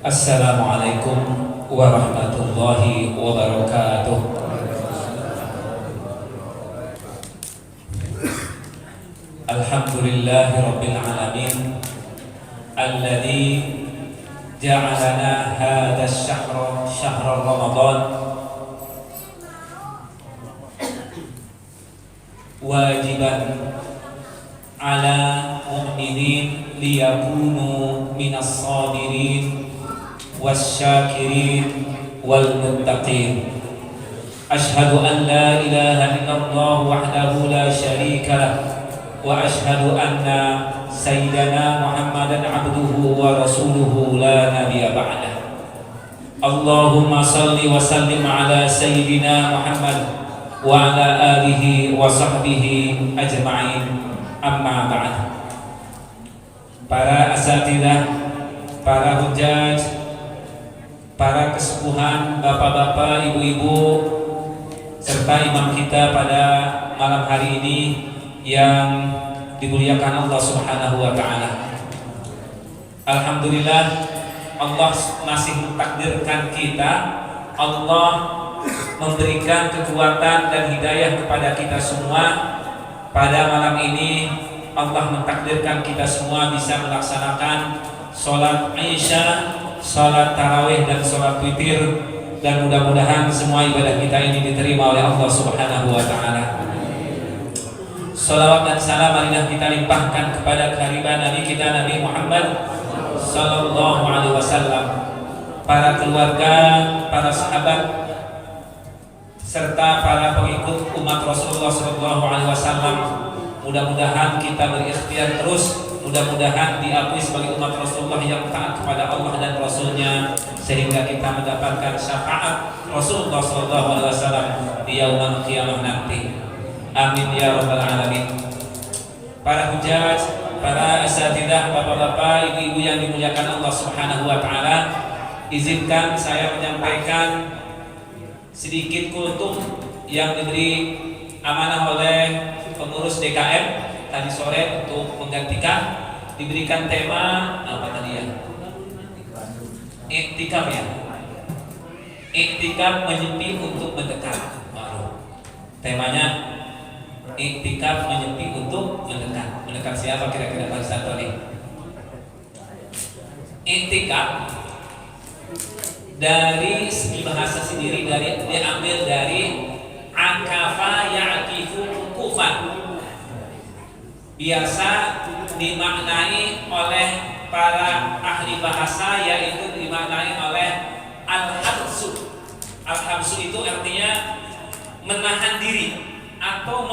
Assalamualaikum warahmatullahi wabarakatuh. Alhamdulillahi rabbil alamin alladzi ja'alana hadha syahra Ramadan wajiban ala mu'minin liyakunu minas sabirin wasyakirin wal muttaqin. Ashhadu an la ilaha illallah wahdahu la syarika lah wa ashhadu anna sayyidana Muhammadan abduhu wa rasuluhu la nabiyya ba'dah. Allahumma salli wa sallim ala sayyidina Muhammad wa ala alihi wa sahbihi ajma'in. Amma ba'd. Para asatidzah, para hujjaj, para kesepuhan, bapak-bapak, ibu-ibu, serta imam kita pada malam hari ini yang dimuliakan Allah Subhanahu wa taala. Alhamdulillah, Allah masih mentakdirkan kita, Allah memberikan kekuatan dan hidayah kepada kita semua. Pada malam ini Allah mentakdirkan kita semua bisa melaksanakan sholat Isya, sholat tarawih dan sholat witir, dan mudah-mudahan semua ibadah kita ini diterima oleh Allah Subhanahu wa taala. Salawat dan salam marilah kita limpahkan kepada kehadiran Nabi kita Nabi Muhammad sallallahu alaihi wasallam, para keluarga, para sahabat, serta para pengikut umat Rasulullah sallallahu alaihi wasallam. Mudah-mudahan kita berikhtiar terus, mudah-mudahan diakui sebagai umat Rasulullah yang taat kepada Allah dan Rasulnya, sehingga kita mendapatkan syafaat Rasulullah SAW di yaumul qiyamah nanti. Amin ya rabbal alamin. Para hujjaj, para asatidzah, bapak-bapak, ibu-ibu yang dimuliakan Allah Subhanahu wa taala, izinkan saya menyampaikan sedikit kultum yang diberi amanah oleh pengurus DKM tadi sore untuk menggantikan. Diberikan tema apa tadi ya? Iktikaf ya. Iktikaf menyepi untuk mendekat. Temanya iktikaf menyepi untuk mendekat. Mendekat siapa kira-kira Pak Ustaz Tony? Iktikaf dari segi bahasa sendiri diambil dari akafa ya'kifu kufan. Biasa dimaknai oleh para ahli bahasa, yaitu dimaknai oleh al-habsu. Al-habsu itu artinya menahan diri atau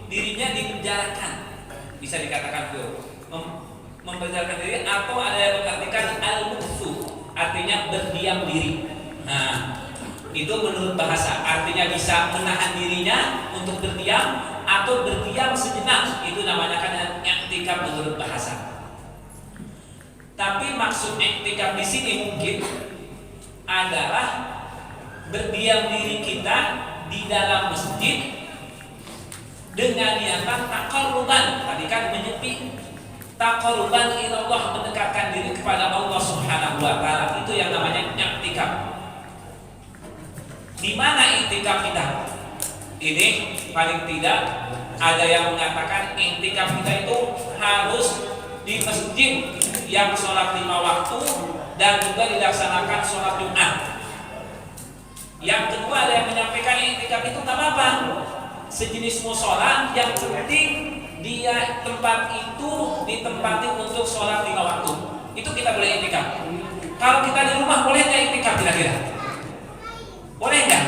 dirinya dipenjarakan. Bisa dikatakan itu mempenjarakan diri, atau ada yang mengartikan al-muksu, artinya berdiam diri. Nah, itu menurut bahasa artinya bisa menahan dirinya untuk berdiam atau berdiam sejenak. Itu namanya kan i'tikaf menurut bahasa. Tapi maksud i'tikaf di sini mungkin adalah berdiam diri kita di dalam masjid dengan niatan taqarruban. Tadi kan menyepi, taqarruban ilallah, mendekatkan diri kepada Allah Subhanahu wa taala. Itu yang namanya i'tikaf. Di mana i'tikaf kita? Ini paling tidak ada yang mengatakan i'tikaf kita itu harus di masjid yang sholat 5 waktu dan juga dilaksanakan sholat Jumat. Yang kedua ada yang menyampaikan i'tikaf itu nggak apa-apa, sejenis musola, yang penting dia tempat itu ditempati untuk sholat 5 waktu. Itu kita boleh i'tikaf. Kalau kita di rumah boleh nggak i'tikaf kira-kira? Boleh nggak?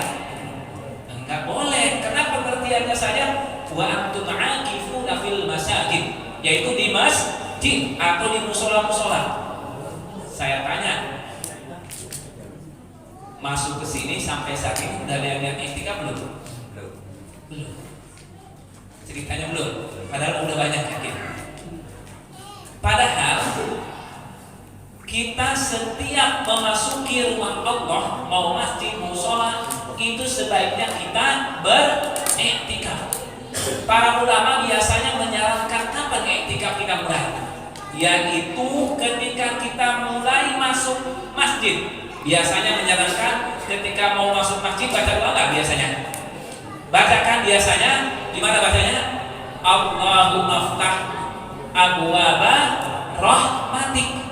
Nggak boleh, karena pengertiannya saja wa antum aqifuna fil masajid, yaitu di masjid atau di musola-musola. Saya tanya, masuk ke sini sampai saat ini udah ada yang i'tikaf belum? Belum. Ceritanya belum. Padahal udah banyak yakin. Padahal kita setiap memasuki rumah Allah, mau masjid, mau sholat, itu sebaiknya kita beriktikaf. Para ulama biasanya menyarankan kapan iktikaf kita mulai, yaitu ketika kita mulai masuk masjid biasanya menyarankan ketika mau masuk masjid baca doa nggak biasanya? Bacakan biasanya. Di mana bacanya? Allahumma ftah abwaaba rahmatik.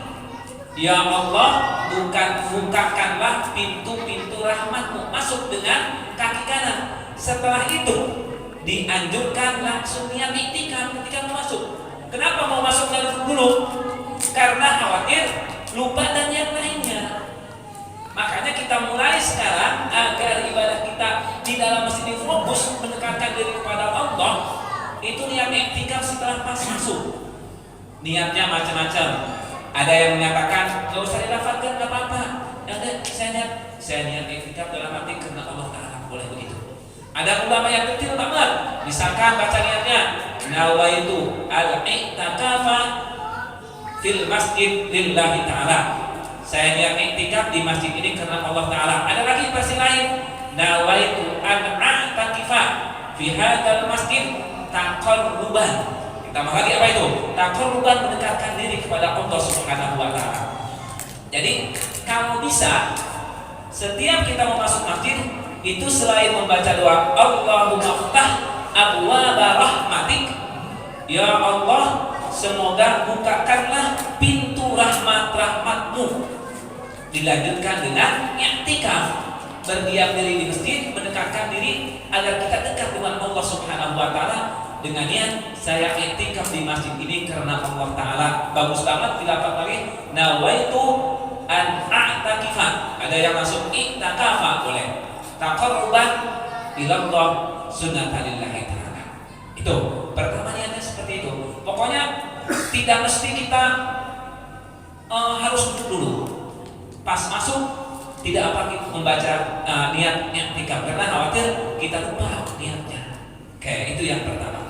Ya Allah, bukakanlah pintu-pintu rahmatmu. Masuk dengan kaki kanan. Setelah itu dianjurkan langsung niat iktikaf ketika mau masuk. Kenapa mau masuk dulu? Karena khawatir lupa dan yang lainnya. Makanya kita mulai sekarang agar ibadah kita di dalam masjid ini fokus mendekatkan diri kepada Allah. Itu niat iktikaf setelah pas masuk. Niatnya macam-macam. Ada yang menyatakan nggak usah dilafalkan, nggak apa-apa. Ada saya niat iktikaf dalam arti karena Allah Taala, boleh begitu. Ada ulama yang detail banget. Misalkan baca niatnya nawaitu al-i'tikafa fil masjid lillahi ta'ala. Saya niat iktikaf di masjid ini karena Allah Taala. Ada lagi versi lain, nawaitu an-i'tikafa fi hadzal masjid taqarruban. Tambah lagi apa itu? Taqarruban, mendekatkan diri kepada Allah Subhanahu wa taala. Jadi, kalau bisa setiap kita mau masuk masjid itu selain membaca doa Allahumma ftah abwaaba rahmatik, ya Allah, semoga bukakanlah pintu rahmat-rahmatmu. Dilanjutkan dengan i'tikaf, berdiam diri di masjid, mendekatkan diri agar kita dekat dengan Allah Subhanahu wa taala dengan niat saya i'tikaf di masjid ini karena Allah Taala. Bagus banget dilafalkan lagi nawaitu an a'takifa. Ada yang masuk i'tikafa boleh. Taqarruban ila Allah sunnatalillahi ta'ala. Itu pertama niatnya seperti itu. Pokoknya tidak mesti kita harus duduk dulu. Pas masuk tidak apa membaca niat i'tikaf karena khawatir kita lupa niatnya. Oke, itu yang pertama.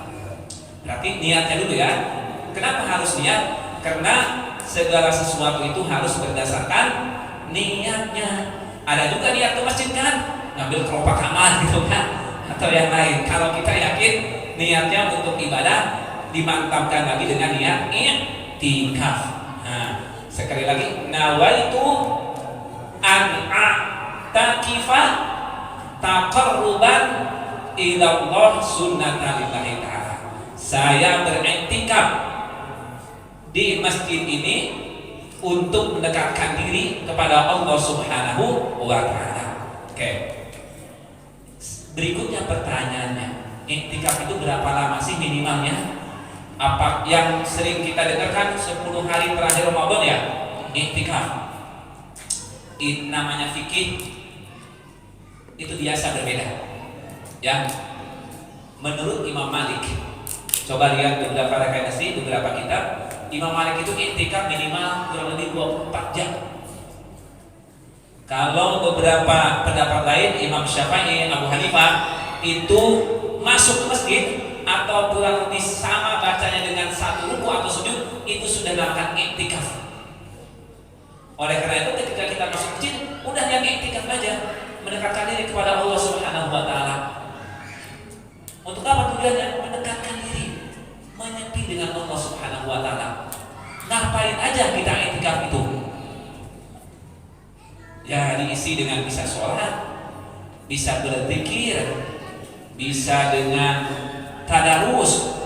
Berarti niatnya dulu ya. Kenapa harus niat? Karena segala sesuatu itu harus berdasarkan niatnya. Ada juga niat ke masjid kan, ngambil kelopak kamar gitu kan, atau yang lain. Kalau kita yakin niatnya untuk ibadah, dimantapkan lagi dengan niat i'tikaf. Nah, sekali lagi nawaitu an a'takifa taqarruban ila Allah sunnatalillahi ta'ala. Saya beriktikaf di masjid ini untuk mendekatkan diri kepada Allah Subhanahu wa taala. Oke. Berikutnya pertanyaannya, iktikaf itu berapa lama sih minimalnya? Apa yang sering kita dengarkan 10 hari terakhir Ramadan ya? Iktikaf. Namanya fikih itu biasa berbeda. Ya. Menurut Imam Malik, coba lihat beberapa referensi, beberapa kitab. Imam Malik itu iktikaf minimal kurang lebih 24 jam. Kalau beberapa pendapat lain, Imam Syafi'i, Abu Hanifah itu masuk ke masjid atau kurang lebih sama bacanya dengan satu ruku atau sujud itu sudah melakukan iktikaf. Oleh karena itu ketika kita masuk masjid, udah yang iktikaf aja, mendekatkan diri kepada Allah Subhanahu wa taala. Untuk apa tujuannya? Mendekatkan diri, menyepi dengan Allah Subhanahu wa taala. Ngapain aja kita iktikaf itu? Ya diisi dengan bisa sholat, bisa berzikir, bisa dengan tadarus,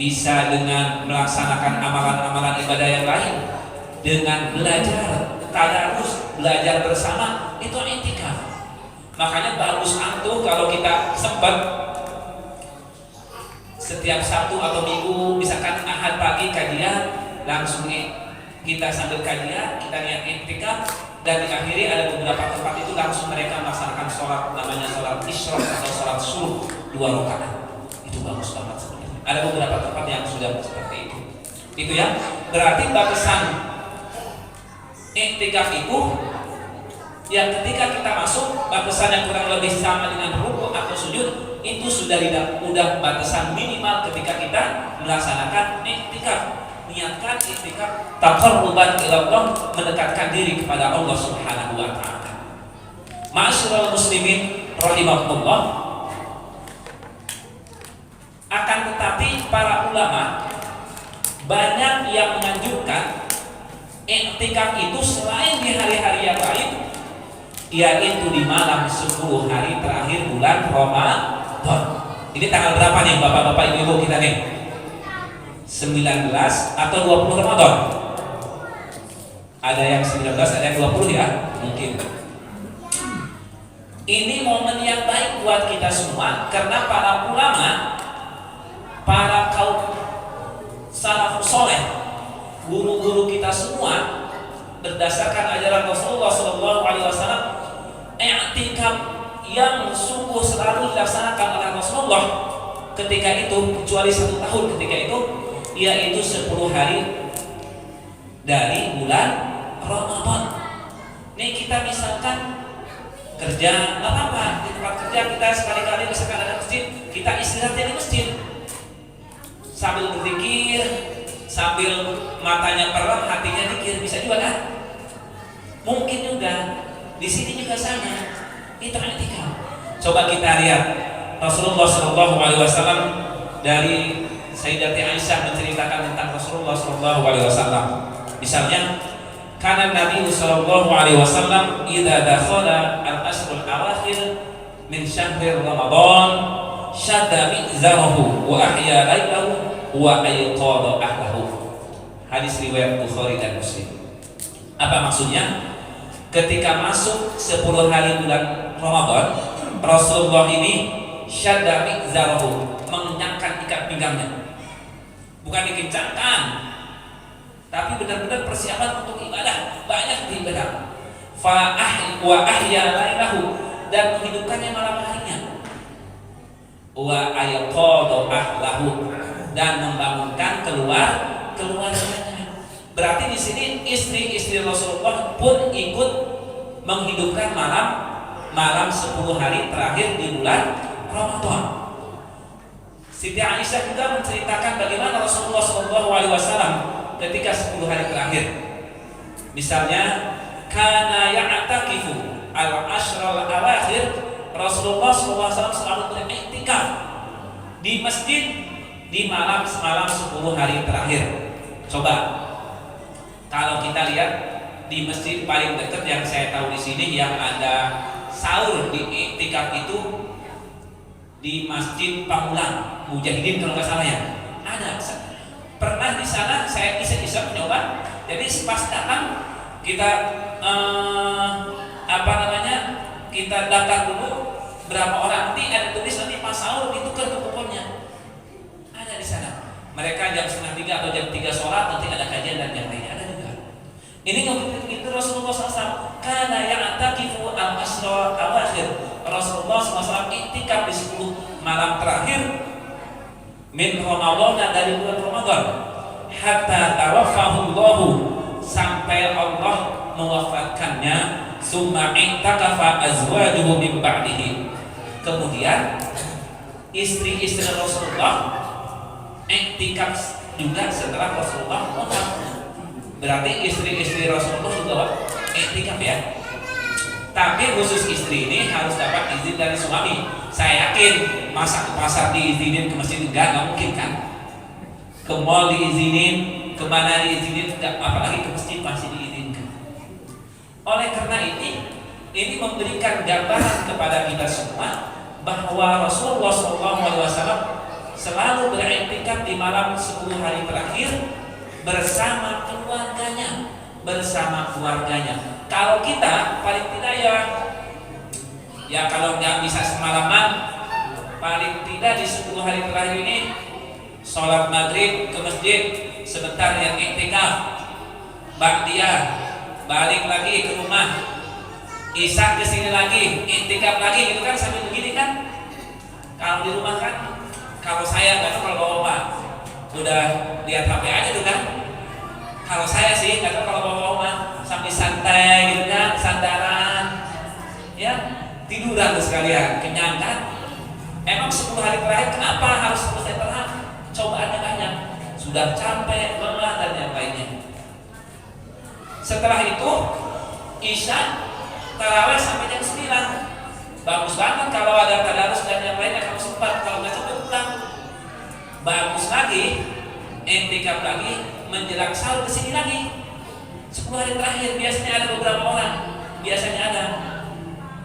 bisa dengan melaksanakan amalan-amalan ibadah yang lain, dengan belajar tadarus, belajar bersama, itu iktikaf. Makanya bagus antum kalau kita sempat setiap Sabtu atau Minggu, misalkan Ahad pagi kajian, langsung kita sambil kajian, kita niat iktikaf, dan diakhiri ada beberapa tempat itu langsung mereka melaksanakan sholat, namanya sholat isyraq atau sholat suruh 2 rakaat. Itu bagus banget sebenarnya. Ada beberapa tempat yang sudah seperti itu. Itu ya. Berarti batasan iktikaf itu yang ketika kita masuk batasan yang kurang lebih sama dengan ruku atau sujud, itu sudah batasan minimal ketika kita melaksanakan iktikaf. Niatkan iktikaf taqarruban ila Allah, mendekatkan diri kepada Allah Subhanahu wa taala. Ma'asyiral muslimin rahimakumullah. Akan tetapi para ulama banyak yang menganjurkan Iktikaf itu selain di hari-hari yang lain, yaitu di malam 10 hari terakhir bulan Ramadan. Ini tanggal berapa nih bapak-bapak ibu-ibu kita nih? 19 atau 20 Ramadan? Ada yang 19, ada yang 20 ya? Mungkin. Ini momen yang baik buat kita semua karena para ulama, para kaum salafus soleh, guru-guru kita semua berdasarkan ajaran Rasulullah SAW, i'tikaf yang sungguh selalu dilaksanakan oleh Rasulullah ketika itu, kecuali 1 tahun ketika itu, yaitu 10 hari dari bulan Ramadan. Nih kita misalkan kerja, nggak apa-apa, di tempat kerja kita sekali-kali misalkan ada masjid, kita istirahatnya di masjid sambil berzikir, sambil matanya perem, hatinya dikir, bisa juga kan? Mungkin juga di sini juga sama, itu i'tikaf. Coba kita lihat Rasulullah SAW dari Sayyidati Aisyah menceritakan tentang Rasulullah SAW. Misalnya, karena Nabi SAW idza dakhala al-ashrul awakhir min syahri Ramadan syadda mi'zarahu wa ahya lailahu wa ayqadha ahlahu. Hadis riwayat Bukhari dan Muslim. Apa maksudnya? Ketika masuk 10 hari bulan Ramadan, Rasulullah ini syadda mi'zarahu, mengencangkan ikat pinggangnya. Bukan dikencangkan, tapi benar-benar persiapan untuk ibadah, banyak beribadah. Wa ahya lailahu, dan menghidupkannya malam harinya. Wa ayqadha ahlahu, dan membangunkan keluarganya. Berarti di sini istri-istri Rasulullah pun ikut menghidupkan malam 10 hari terakhir di bulan Ramadan. Siti Aisyah juga menceritakan bagaimana Rasulullah SAW ketika 10 hari terakhir. Misalnya, kana ya'takifu al-ashral awakhir, Rasulullah SAW selalu beriktikaf di masjid di malam 10 hari terakhir. Coba kalau kita lihat di masjid paling dekat yang saya tahu di sini yang ada sahur di iktikaf itu di Masjid Pamulang Mujahidin kalau nggak salah ya. Ada. Pernah di sana saya iseng-iseng mencoba. Jadi pas datang kita kita daftar dulu berapa orang, nanti ada tulis nanti pas sahur ditukar ke kuponnya. Ada di sana. Mereka jam 2:30 atau jam 3 sholat, nanti ada kajian dan yang lainnya, ada juga. Ini itu Rasulullah SAW karena yang atakifu al-asra al-akhir. Rasulullah SAW iktikaf di 10 malam terakhir min Ramadan, dari bulan Ramadan, hatta tawaffahullahu, sampai Allah mewafatkannya. Summa i'takafa azwajuhu min ba'dihi, kemudian istri-istri Rasulullah iktikaf juga setelah Rasulullah wafat. Berarti istri-istri Rasulullah juga iktikaf ya. Tapi khusus istri ini harus dapat izin dari suami. Saya yakin masa ke pasar diizinin, ke masjid enggak mungkin kan. Ke mall diizinin, kemana diizinin enggak, apalagi ke masjid masih diizinkan. Oleh karena ini memberikan gambaran kepada kita semua bahwa Rasulullah SAW selalu beriktikaf di malam 10 hari terakhir bersama keluarganya, Kalau kita paling tidak ya kalau nggak bisa semalaman, paling tidak di 10 hari terakhir ini sholat maghrib ke masjid sebentar yang iktikaf, ba'diyah balik lagi ke rumah, isya ke sini lagi, iktikaf lagi gitu kan, sambil begini kan. Kalau di rumah kan, kalau saya nggak tahu kalau bapak udah lihat HP aja tuh kan. Kalau saya sih nggak tahu kalau bapak sambil santai gitu kan, sandaran, ya tiduran tuh sekalian, kenyang kan. Emang 10 hari terakhir kenapa harus selesai terang? Cobaannya banyak, sudah capek, lelah dan yang lainnya. Setelah itu isya, tarawih sampai jam 9. Bagus banget kalau ada tadarus dan yang lainnya, kalau sempat, kalau nggak sempat pulang. Bagus lagi, iktikaf lagi menjelang sahur kesini lagi. 10 hari terakhir biasanya ada beberapa orang, biasanya ada.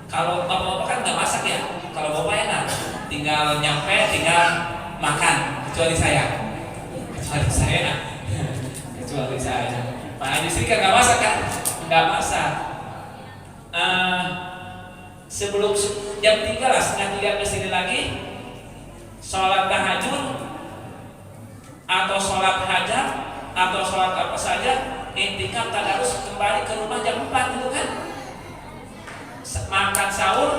Kalau bapak-bapak kan nggak masak ya, kalau bapak enak, tinggal nyampe, tinggal makan. Kecuali saya, kecuali saya. Pak Haji Sri kan nggak masak kan, nggak masak. Sebelum jam 3 lah, setengah 3 kesini lagi, sholat tahajud atau sholat hajat atau sholat apa saja, intikaf tadarus kembali ke rumah jam 4 gitu kan. Makan sahur,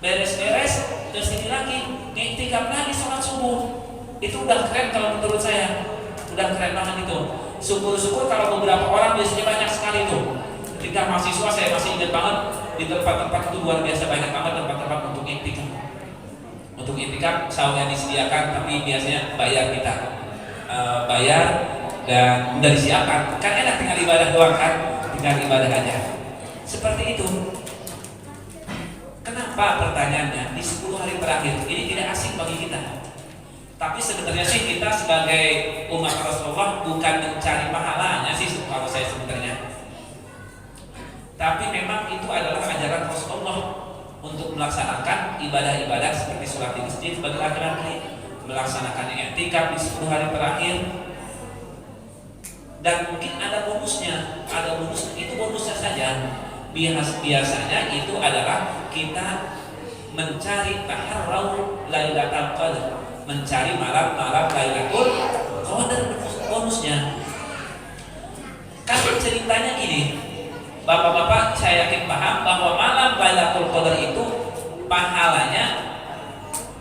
beres-beres, terus ini lagi intikaf lagi sholat subuh. Itu udah keren kalau menurut saya, udah keren banget itu. Syukur-syukur kalau beberapa orang biasanya banyak sekali itu. Ketika mahasiswa saya masih ingat banget di tempat-tempat itu luar biasa banyak banget tempat-tempat untuk intikaf. Untuk intikaf sahurnya disediakan, tapi biasanya bayar kita, bayar dan udah disiapkan. Kan enak tinggal ibadah doang kan, tinggal ibadah aja. Seperti itu. Kenapa pertanyaannya di 10 hari terakhir ini tidak asing bagi kita? Tapi sebenarnya sih kita sebagai umat Rasulullah bukan mencari pahalanya sih kalau saya sebenarnya. Tapi memang itu adalah ajaran Rasulullah untuk melaksanakan ibadah-ibadah seperti sholat di masjid bagi laki-laki, melaksanakan i'tikaf di 10 hari terakhir. Dan mungkin ada bonusnya, itu bonusnya saja. Biasanya itu adalah kita mencari taharrau Lailatul Qadar, mencari malam-malam Lailatul Qadar, bonusnya. Kalau ceritanya gini, bapak-bapak saya yakin paham bahwa malam Lailatul Qadar itu pahalanya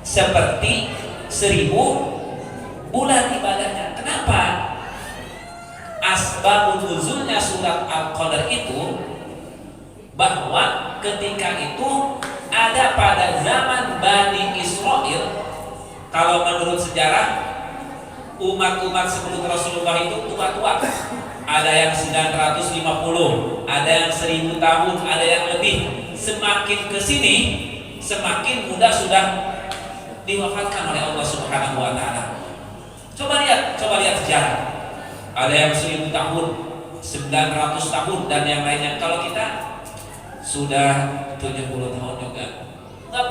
seperti 1000 bulan ibadahnya. Kenapa? Asbabun nuzulnya surat Al-Qadar itu bahwa ketika itu ada pada zaman Bani Israel. Kalau menurut sejarah umat-umat sebelum Rasulullah itu tua-tua. Ada yang 950, ada yang 1000 tahun, ada yang lebih. Semakin ke sini, semakin muda sudah diwafatkan oleh Allah Subhanahu wa taala. Coba lihat sejarah. Ada yang 1000 tahun, 900 tahun dan yang lainnya. Kalau kita sudah 70 tahun juga. Enggak,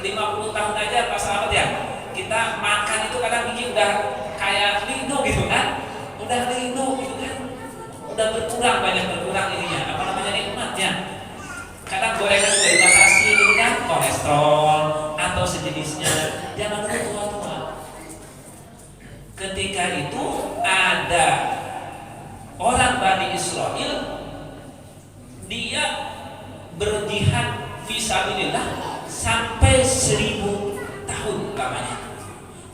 50 tahun aja Pak sahabat ya. Kita makan itu kadang bikin udah kayak lino gitu kan. Udah lino gitu kan. Udah banyak berkurang ininya, apa namanya, nikmatnya. Kadang gorengan sudah dibatasi gitu kan, kolesterol atau sejenisnya. Jangan dulu tua-tua. Ketika itu ada orang Bani Israel, dia berjihad fisabilillah sampai 1000 tahun lamanya.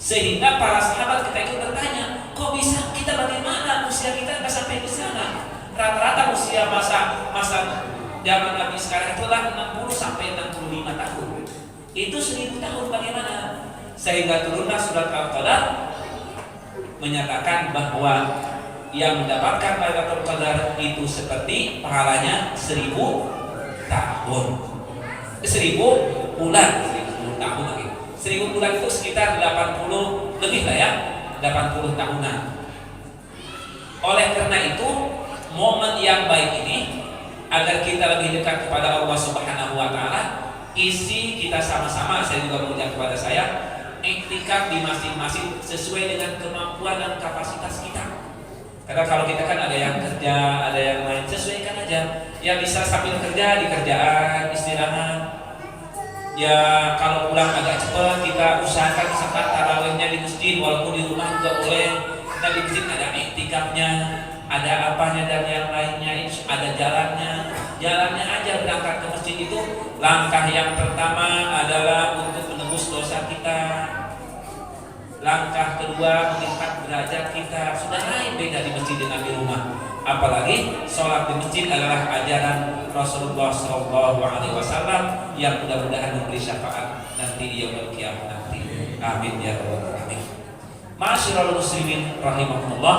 Sehingga para sahabat ketika itu bertanya, kok bisa kita, bagaimana usia kita nggak sampai ke sana? Rata-rata usia masa zaman Nabi sekarang itulah 60 sampai 65 tahun. Itu 1000 tahun bagaimana? Sehingga turunlah surat Al-Qadar menyatakan bahwa yang mendapatkan Lailatul Qadar itu seperti pahalanya 1000 tahun, 1000 bulan, 1000 tahun lagi. 1000 bulan itu sekitar 80 lebih lah ya, 80 tahunan. Oleh karena itu, momen yang baik ini agar kita lebih dekat kepada Allah Subhanahu wa taala, isi kita sama-sama, saya juga mengucapkan kepada saya, iktikaf di masing-masing sesuai dengan kemampuan dan kapasitas kita. Karena kalau kita kan ada yang kerja, ada yang lain, sesuaikan aja. Ya bisa sambil kerja di kerjaan, istirahat. Ya kalau pulang agak cepat, kita usahakan sempat tarawihnya di masjid, walaupun di rumah juga boleh. Kita di masjid ada iktikafnya, ada apanya dan yang lainnya, ada jalannya aja berangkat ke masjid itu. Langkah yang pertama adalah untuk menembus dosa kita. Langkah kedua meningkat derajat kita. Sudah lain beda di masjid dengan di rumah. Apalagi sholat di masjid adalah ajaran Rasulullah SAW yang mudah-mudahan memberi syafaat nanti di yaumul qiyamah nanti. Amin ya rabbal alamin. Ma'asyiral muslimin rahimakumullah.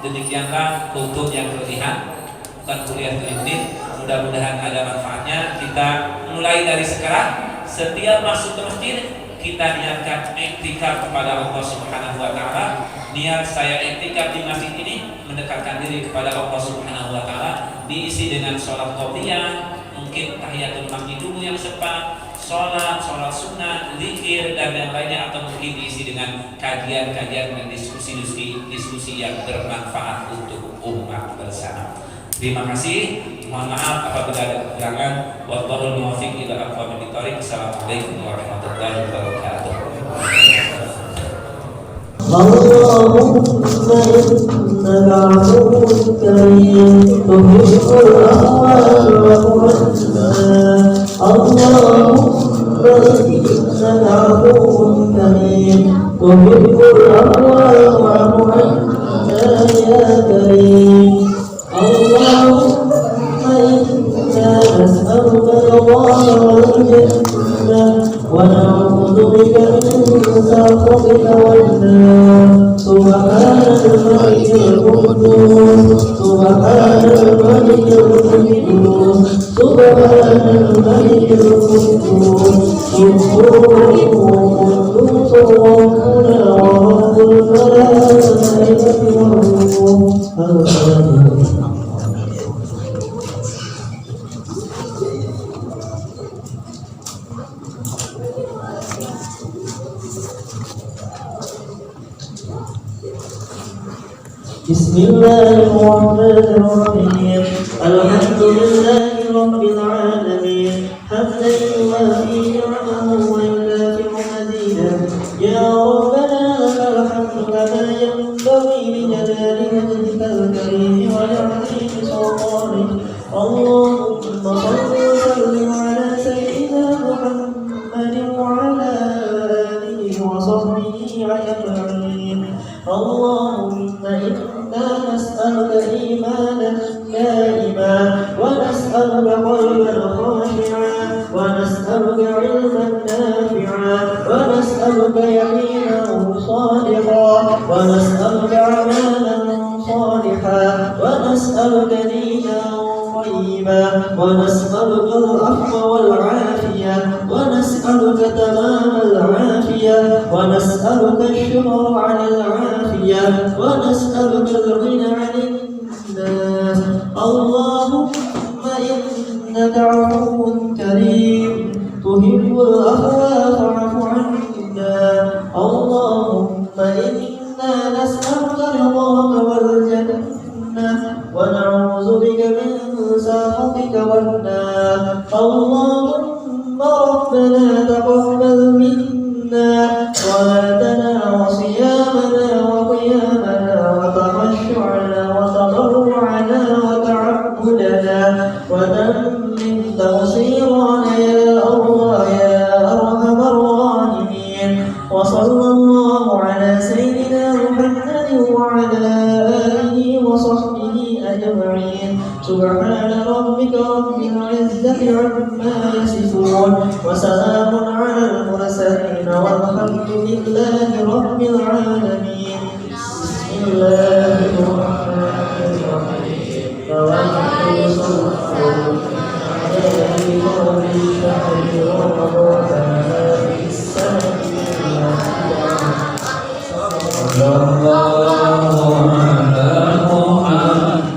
Demikianlah untuk yang kelebihan bukan kuliah ini. Mudah-mudahan ada manfaatnya. Kita mulai dari sekarang, setiap masuk ke masjid kita niatkan iktikaf kepada Allah Subhanahu wa taala. Niat saya iktikaf di masjid ini mendekatkan diri kepada Allah Subhanahu wa taala, diisi dengan sholat qobliyah, mungkin tahiyatul masjid dulu yang sempat, sholat sunnah, zikir dan yang lainnya, atau mungkin diisi dengan kajian-kajian dan diskusi yang bermanfaat untuk umat bersama. Terima kasih. Mohon maaf apabila ada kekurangan. Wallahul muwaffiq ila aqwamit thoriq. Assalamualaikum warahmatullahi wabarakatuh. اللهم إنك عفو كريم تحب العفو والعفو اللهم إنك عفو كريم تحب العفو والعفو يا كريم اللهم إنا نسألك الله والجنة ونعوذ بك من سخطك والنار سبحان الملك القدوس سبحان الملك القدوس سبحان الملك القدوس سبحان قدوس ربنا ورب الملائكة والروح. بسم الله الرحمن الرحيم الحمد لله رب العالمين حمدا يوافي نعمه ويكافئ مزيدا يا ربنا لك الحمد كما ينبغي لجلال وجهك الكريم ولعظيم سلطانك اللهم صل وسلم على سيدنا محمد وعلى آله وصحبه أجمعين اللهم إنا نسألك إيمانا دائما ونسألك قلبا خاشعا ونسألك علما نافعا ونسألك يقينا صادقا ونسألك عملا صالحا ونسألك دينا طيبا ونسألك العفو والعافية ونسألك تمام العافية ونسألك الشكر على العافية ونسألك الغنى عن الناس اللهم إنك عفو كريم تحب العفو فاعف عنا اللهم إنا نسألك رضاك والجنة ونعوذ بك من سخطك والنار اللهم ربنا تقبل منا صلاتنا وصيامنا وقيامنا وتخشعنا وتضرعنا وتعبدنا وتمم تقصيرنا يا الله يا أرحم الراحمين وصلى الله على سيدنا محمد وعلى آله وصحبه أجمعين سبحان ربك رب العزة عما يصفون وسلام على المرسلين والحمد لله رب العالمين بسم الله الرحمن الرحيم توكل صلى عليه وفي شهر رمضان في السنة صلى الله على محمد